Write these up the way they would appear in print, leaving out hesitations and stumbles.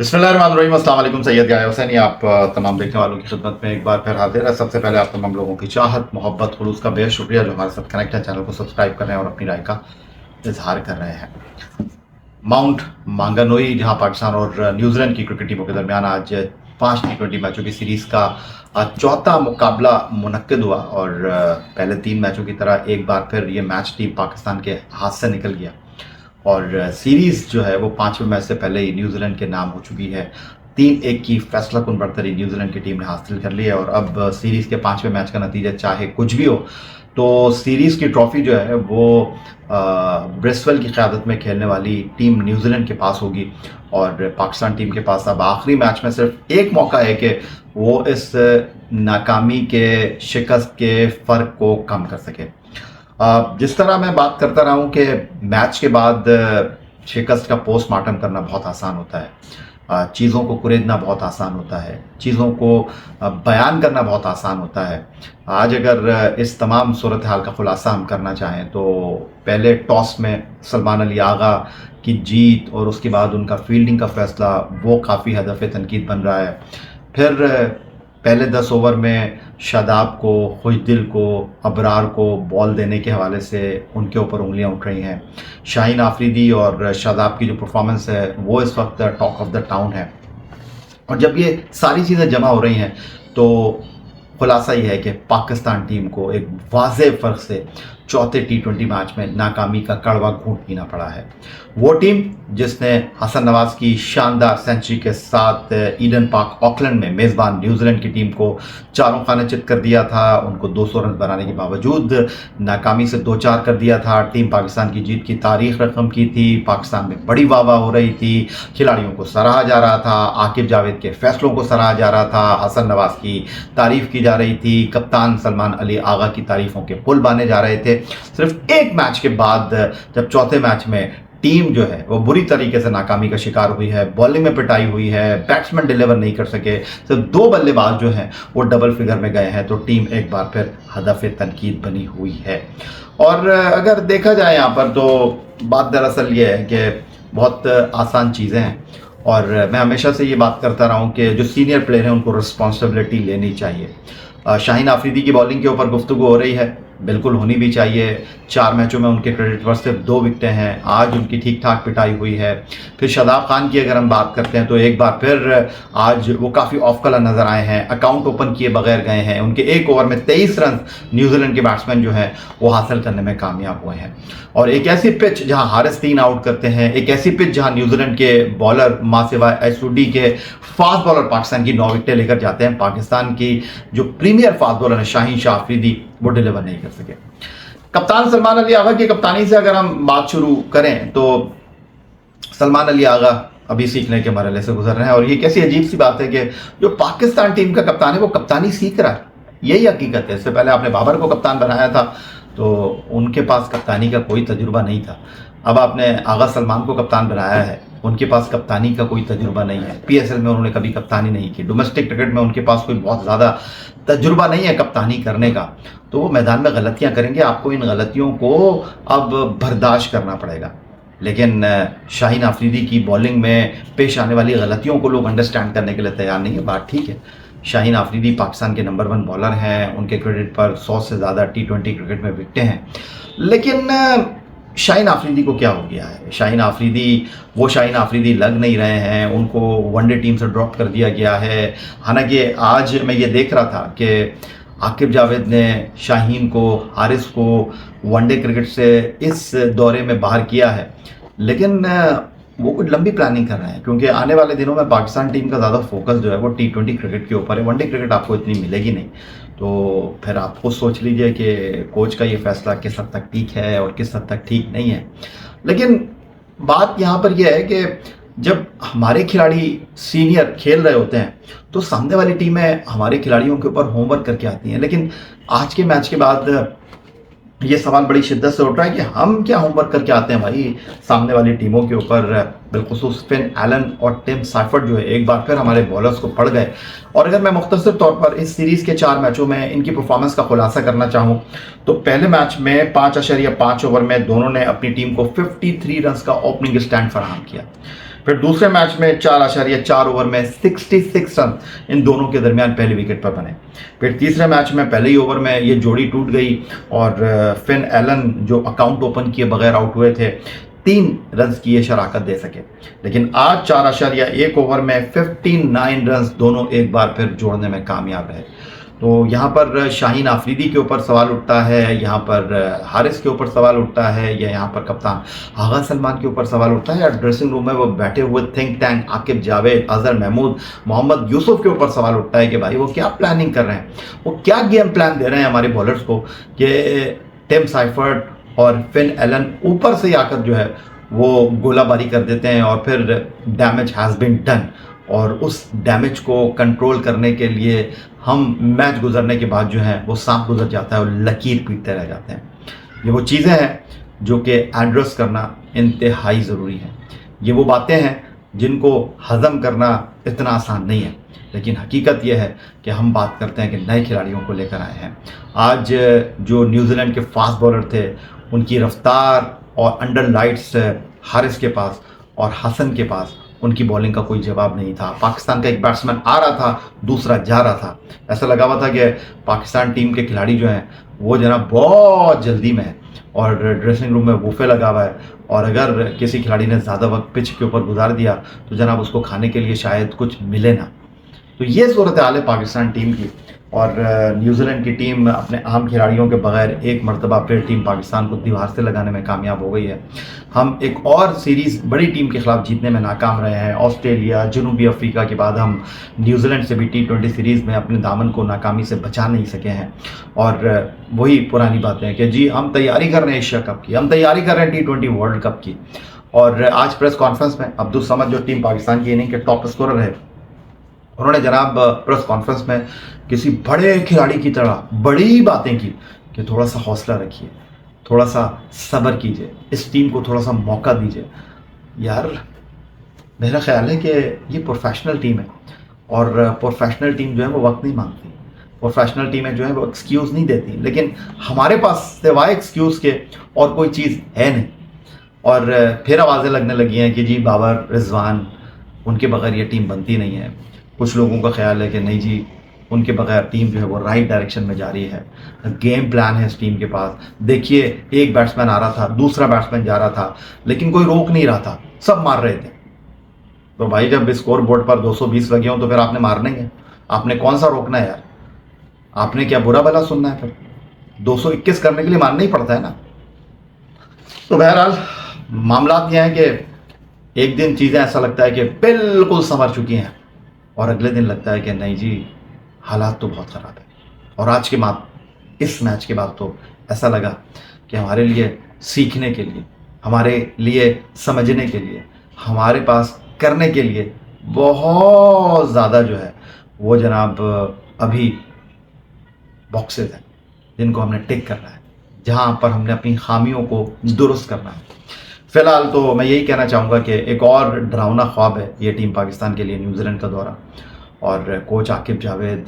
बिस्मिल्लाहिर्रहमानिर्रहीम, अस्सलाम वालेकुम। सैयद गाय हुसैनी आप तमाम देखने वालों की खिदमत में एक बार फिर हाजिर है। सबसे पहले आप तमाम लोगों की चाहत, मोहब्बत, खुलूस का बेहद शुक्रिया जो हमारे साथ कनेक्ट है। चैनल को सब्सक्राइब कर रहे हैं और अपनी राय का इजहार कर रहे हैं। माउंट मांगानोई, जहां पाकिस्तान और न्यूजीलैंड की क्रिकेट टीमों के दरमियान आज 5 T20 मैचों की सीरीज का चौथा मुकाबला मुनक्किद हुआ और पहले 3 मैचों की तरह एक बार फिर ये मैच टीम पाकिस्तान के हाथ से निकल गया और सीरीज जो है वो 5वें मैच से पहले ही न्यूजीलैंड के नाम हो चुकी है। 3-1 की फैसला कुन बढ़तरी न्यूजीलैंड की टीम ने हासिल कर ली है और अब सीरीज के 5वें मैच का नतीजा चाहे कुछ भी हो तो सीरीज की ट्रॉफी जो है वो ब्रिस्वेल की क़यादत में खेलने वाली टीम न्यूजीलैंड के पास होगी और पाकिस्तान टीम के पास अब आखिरी मैच में सिर्फ एक मौका है कि वो इस नाकामी के शिकस्त के फ़र्क को कम कर सके। जिस तरह मैं बात करता रहा हूँ कि मैच के बाद शिकस्त का पोस्टमार्टम करना बहुत आसान होता है, चीज़ों को कुरेदना बहुत आसान होता है, चीज़ों को बयान करना बहुत आसान होता है। आज अगर इस तमाम सूरत हाल का खुलासा हम करना चाहें तो पहले टॉस में सलमान अली आगा की जीत और उसके बाद उनका फील्डिंग का फैसला वो काफ़ी हदफ तनकीद बन रहा है। फिर पहले 10 ओवर में शादाब को, खुशदिल को, अबरार को बॉल देने के हवाले से उनके ऊपर उंगलियां उठ रही हैं। शाहीन आफरीदी और शादाब की जो परफॉर्मेंस है वो इस वक्त टॉक ऑफ द टाउन है और जब ये सारी चीज़ें जमा हो रही हैं तो खुलासा ये है कि पाकिस्तान टीम को एक वाज़ेह फ़र्क से चौथे T20 मैच में नाकामी का कड़वा घूंट पीना पड़ा है। वो टीम जिसने हसन नवाज की शानदार सेंचुरी के साथ ईडन पार्क ऑकलैंड में मेज़बान न्यूजीलैंड की टीम को चारों खाने चित कर दिया था, उनको 200 रन बनाने के बावजूद नाकामी से 2-4 कर दिया था। टीम पाकिस्तान की जीत की तारीख रकम की थी, पाकिस्तान में बड़ी वाह हो रही थी, खिलाड़ियों को सराहा जा रहा था, आकिब जावेद के फैसलों को सराहा जा रहा था, हसन नवाज की तारीफ़ की जा रही थी, कप्तान सलमान अली आगा की तारीफ़ों के पुल बांधे जा रहे थे। सिर्फ एक मैच के बाद जब चौथे मैच में टीम जो है वो बुरी तरीके से नाकामी का शिकार हुई है, बॉलिंग में पिटाई हुई है, बैट्समैन डिलीवर नहीं कर सके, सिर्फ 2 बल्लेबाज जो हैं वो डबल फिगर में गए हैं, तो टीम एक बार फिर हदफ तनकीद बनी हुई है। और अगर देखा जाए यहाँ पर तो बात दरअसल ये है कि बहुत आसान चीज़ें हैं और मैं हमेशा से ये बात करता रहा हूँ कि जो सीनियर प्लेयर हैं उनको रिस्पॉन्सिबिलिटी लेनी चाहिए। शाहीन आफरीदी की बॉलिंग के ऊपर गुफ्तगू हो रही है, बिल्कुल होनी भी चाहिए। 4 मैचों में उनके क्रेडिट पर सिर्फ 2 विकेटें हैं, आज उनकी ठीक ठाक पिटाई हुई है। फिर शादाब खान की अगर हम बात करते हैं तो एक बार फिर आज वो काफ़ी ऑफ कलर नज़र आए हैं, अकाउंट ओपन किए बगैर गए हैं। उनके एक ओवर में 23 रन न्यूजीलैंड के बैट्समैन जो हैं वो हासिल करने में कामयाब हुए हैं। और एक ऐसी पिच जहां हारिस 3 आउट करते हैं, एक ऐसी पिच जहां न्यूजीलैंड के बॉलर मां सिवाय एसुडी के फास्ट बॉलर पाकिस्तान की 9 विकेटें लेकर जाते हैं, पाकिस्तान की जो प्रीमियर फास्ट बॉलर है शाहीन शाह आफरीदी वो डिलीवर नहीं कर सके। कप्तान सलमान अली आगा की कप्तानी से अगर हम बात शुरू करें तो सलमान अली आगा अभी सीखने के मरहले से गुजर रहे हैं और ये कैसी अजीब सी बात है कि जो पाकिस्तान टीम का कप्तान है वो कप्तानी सीख रहा है, यही हकीकत है। इससे पहले आपने बाबर को कप्तान बनाया था तो उनके पास कप्तानी का कोई तजुर्बा नहीं था, अब आपने आगा सलमान को कप्तान बनाया है, उनके पास कप्तानी का कोई तजुर्बा नहीं है। PSL में उन्होंने कभी कप्तानी नहीं की, डोमेस्टिक क्रिकेट में उनके पास कोई बहुत ज़्यादा तजुर्बा नहीं है कप्तानी करने का, तो वो मैदान में गलतियां करेंगे, आपको इन गलतियों को अब बर्दाश्त करना पड़ेगा। लेकिन शाहीन आफरीदी की बॉलिंग में पेश आने वाली गलतियों को लोग अंडरस्टैंड करने के लिए तैयार नहीं है, बात ठीक है। शाहीन आफरीदी पाकिस्तान के नंबर 1 बॉलर हैं, उनके क्रेडिट पर 100 से ज़्यादा T20 क्रिकेट में विकेटें हैं, लेकिन शाहीन आफरीदी को क्या हो गया है? शाहीन आफरीदी वो शाहीन आफरीदी लग नहीं रहे हैं, उनको वनडे टीम से ड्रॉप कर दिया गया है। हालांकि आज मैं ये देख रहा था कि आकिब जावेद ने शाहीन को, हारिस को वनडे क्रिकेट से इस दौरे में बाहर किया है, लेकिन वो कुछ लंबी प्लानिंग कर रहे हैं क्योंकि आने वाले दिनों में पाकिस्तान टीम का ज़्यादा फोकस जो है वो T20 क्रिकेट के ऊपर है, वनडे क्रिकेट आपको इतनी मिलेगी नहीं। तो फिर आप खुद सोच लीजिए कि कोच का ये फैसला किस हद तक ठीक है और किस हद तक ठीक नहीं है। लेकिन बात यहाँ पर यह है कि जब हमारे खिलाड़ी सीनियर खेल रहे होते हैं तो सामने वाली टीमें हमारे खिलाड़ियों के ऊपर होमवर्क करके आती हैं, लेकिन आज के मैच के बाद ये सवाल बड़ी शिद्दत से उठ रहा है कि हम क्या होमवर्क करके आते हैं भाई सामने वाली टीमों के ऊपर। बिलखुसूस फिन एलन और टिम साइफर्ट जो है एक बार फिर हमारे बॉलर्स को पड़ गए। और अगर मैं मुख्तसर तौर पर इस सीरीज़ के 4 मैचों में इनकी परफॉर्मेंस का खुलासा करना चाहूँ तो पहले मैच में 5.5 ओवर में दोनों ने अपनी टीम को 53 रन का ओपनिंग स्टैंड फराहम किया। फिर दूसरे मैच में 4.4 ओवर में 66 रन इन दोनों के दरमियान पहले विकेट पर बने। फिर तीसरे मैच में पहले ही ओवर में ये जोड़ी टूट गई और फिन एलन जो अकाउंट ओपन किए बगैर आउट हुए थे 3 रन की ये शराकत दे सके। लेकिन आज 4.1 ओवर में 59 रन दोनों एक बार फिर जोड़ने में कामयाब रहे। तो यहाँ पर शाहीन आफरीदी के ऊपर सवाल उठता है, यहाँ पर हारिस के ऊपर सवाल उठता है, या यहाँ पर कप्तान आगा सलमान के ऊपर सवाल उठता है, या ड्रेसिंग रूम में वो बैठे हुए थिंक टैंक आकिब जावेद, अजहर महमूद, मोहम्मद यूसुफ के ऊपर सवाल उठता है कि भाई वो क्या प्लानिंग कर रहे हैं, वो क्या गेम प्लान दे रहे हैं हमारे बॉलर्स को कि टिम साइफर्ट और फिन एलन ऊपर से आकर जो है वो गोलाबारी कर देते हैं और फिर डैमेज हैज़ बीन डन, और उस डैमेज को कंट्रोल करने के लिए हम मैच गुजरने के बाद जो है वो सांप गुजर जाता है और लकीर पीटते रह जाते हैं। ये वो चीज़ें हैं जो कि एड्रेस करना इंतहाई ज़रूरी है। ये वो बातें हैं जिनको हज़म करना इतना आसान नहीं है, लेकिन हकीकत यह है कि हम बात करते हैं कि नए खिलाड़ियों को लेकर आए हैं। आज जो न्यूजीलैंड के फास्ट बॉलर थे उनकी रफ्तार और अंडर लाइट्स हारिस के पास और हसन के पास उनकी बॉलिंग का कोई जवाब नहीं था। पाकिस्तान का एक बैट्समैन आ रहा था, दूसरा जा रहा था। ऐसा लगा हुआ था कि पाकिस्तान टीम के खिलाड़ी जो हैं वो जनाब बहुत जल्दी में है और ड्रेसिंग रूम में वूफे लगा हुआ है, और अगर किसी खिलाड़ी ने ज़्यादा वक्त पिच के ऊपर गुजार दिया तो जनाब उसको खाने के लिए शायद कुछ मिले ना। तो ये सूरत हाल है पाकिस्तान टीम की, और न्यूजीलैंड की टीम अपने अहम खिलाड़ियों के बगैर एक मरतबा फिर टीम पाकिस्तान को दीवार से लगाने में कामयाब हो गई है। हम एक और सीरीज़ बड़ी टीम के खिलाफ जीतने में नाकाम रहे हैं। ऑस्ट्रेलिया, जनूबी अफ्रीका के बाद हम न्यूजीलैंड से भी T20 सीरीज़ में अपने दामन को नाकामी से बचा नहीं सके हैं। और वही पुरानी बातें हैं कि जी हम तैयारी कर रहे हैं एशिया कप की, हम तैयारी कर रहे हैं T20 वर्ल्ड कप की। और आज प्रेस कॉन्फ्रेंस में अब्दुल समद जो टीम पाकिस्तान की इनिंग के टॉप स्कोरर है, उन्होंने जनाब प्रेस कॉन्फ्रेंस में किसी बड़े खिलाड़ी की तरह बड़ी बातें की कि थोड़ा सा हौसला रखिए, थोड़ा सा सब्र कीजिए, इस टीम को थोड़ा सा मौका दीजिए। यार मेरा ख्याल है कि ये प्रोफेशनल टीम है और प्रोफेशनल टीम जो है वो वक्त नहीं मांगती, प्रोफेशनल टीमें जो है वो एक्सक्यूज़ नहीं देती, लेकिन हमारे पास सिवाय एक्सक्यूज़ के और कोई चीज़ है नहीं। और फिर आवाज़ें लगने लगी हैं कि जी बाबर, रिजवान, उनके बगैर ये टीम बनती नहीं है। कुछ लोगों का ख्याल है कि नहीं जी उनके बगैर टीम जो है वो राइट डायरेक्शन में जा रही है, गेम प्लान है इस टीम के पास। देखिए एक बैट्समैन आ रहा था, दूसरा बैट्समैन जा रहा था, लेकिन कोई रोक नहीं रहा था, सब मार रहे थे। तो भाई जब स्कोर बोर्ड पर 220 लगे हों तो फिर आपने मारना ही है, आपने कौन सा रोकना है यार, आपने क्या बुरा भला सुनना है? फिर 221 करने के लिए मारना ही पड़ता है ना। तो बहरहाल मामला यह है कि एक दिन चीज़ें ऐसा लगता है कि बिल्कुल संवर चुकी हैं और अगले दिन लगता है कि नहीं जी हालात तो बहुत ख़राब है। और आज के बाद, इस मैच के बाद तो ऐसा लगा कि हमारे लिए सीखने के लिए, हमारे लिए समझने के लिए, हमारे पास करने के लिए बहुत ज़्यादा जो है वो जनाब अभी बॉक्सेस हैं जिनको हमने टिक करना है, जहाँ पर हमने अपनी खामियों को दुरुस्त करना है। फ़िलहाल तो मैं यही कहना चाहूँगा कि एक और डरावना ख्वाब है ये टीम पाकिस्तान के लिए, न्यूजीलैंड का दौरा। और कोच आकिब जावेद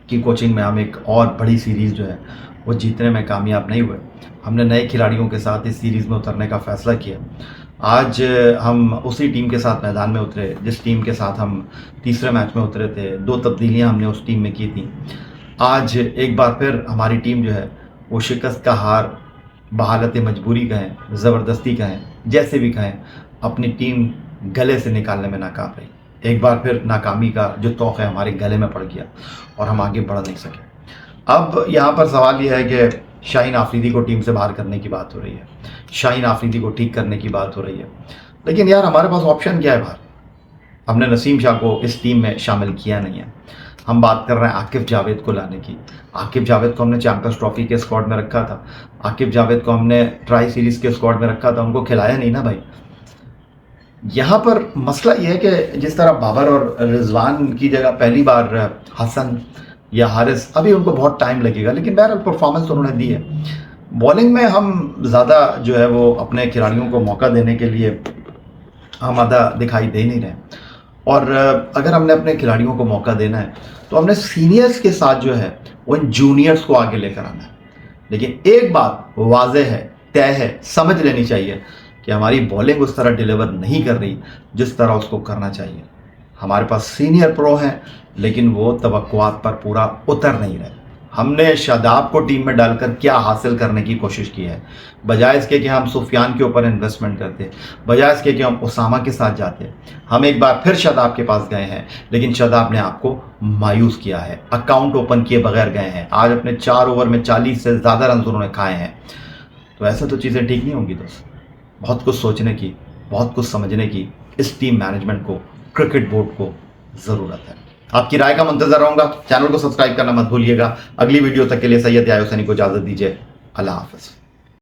की कोचिंग में हम एक और बड़ी सीरीज़ जो है वो जीतने में कामयाब नहीं हुए। हमने नए खिलाड़ियों के साथ इस सीरीज़ में उतरने का फ़ैसला किया। आज हम उसी टीम के साथ मैदान में उतरे जिस टीम के साथ हम तीसरे मैच में उतरे थे। 2 तब्दीलियाँ हमने उस टीम में की थी। आज एक बार फिर हमारी टीम जो है वो शिकस्त का हार, बहालत मजबूरी कहें, ज़बरदस्ती कहें, जैसे भी कहें, अपनी टीम गले से निकालने में नाकाम रही। एक बार फिर नाकामी का जो तौक़ है हमारे गले में पड़ गया और हम आगे बढ़ नहीं सके। अब यहाँ पर सवाल यह है कि शाहीन आफरीदी को टीम से बाहर करने की बात हो रही है, शाहीन आफरीदी को ठीक करने की बात हो रही है, लेकिन यार हमारे पास ऑप्शन क्या है बाहर? हमने नसीम शाह को इस टीम में शामिल किया नहीं है। हम बात कर रहे हैं आकिब जावेद को लाने की। आकिब जावेद को हमने चैंपियंस ट्रॉफी के स्क्वाड में रखा था, आकिब जावेद को हमने ट्राई सीरीज़ के स्क्वाड में रखा था, उनको खिलाया नहीं ना भाई। यहाँ पर मसला ये है कि जिस तरह बाबर और रिजवान की जगह पहली बार हसन या हारिस, अभी उनको बहुत टाइम लगेगा, लेकिन बहरहाल परफॉर्मेंस उन्होंने दी है। बॉलिंग में हम ज़्यादा जो है वो अपने खिलाड़ियों को मौका देने के लिए आमादा दिखाई दे नहीं रहे। और अगर हमने अपने खिलाड़ियों को मौका देना है तो हमने सीनियर्स के साथ जो है वो इन जूनियर्स को आगे लेकर आना है। लेकिन एक बात वाज़ेह है, तय है, समझ लेनी चाहिए कि हमारी बॉलिंग उस तरह डिलीवर नहीं कर रही जिस तरह उसको करना चाहिए। हमारे पास सीनियर प्रो हैं लेकिन वो तवक्कुआत पर पूरा उतर नहीं रहे। हमने शादाब को टीम में डालकर क्या हासिल करने की कोशिश की है, बजाय इसके कि हम सुफियान के ऊपर इन्वेस्टमेंट करते, बजाय इसके कि हम उसामा के साथ जाते, हम एक बार फिर शादाब के पास गए हैं लेकिन शादाब ने आपको मायूस किया है, अकाउंट ओपन किए बगैर गए हैं। आज अपने 4 ओवर में 40 से ज़्यादा रन उन्होंने खाए हैं। तो ऐसे तो चीज़ें ठीक नहीं होंगी दोस्त। बहुत कुछ सोचने की, बहुत कुछ समझने की इस टीम मैनेजमेंट को, क्रिकेट बोर्ड को ज़रूरत है। आपकी राय का मुंतजर रहूंगा। चैनल को सब्सक्राइब करना मत भूलिएगा। अगली वीडियो तक के लिए सैयद याहिया हुसैनी को इजाज़त दीजिए। अल्लाह हाफ़िज़।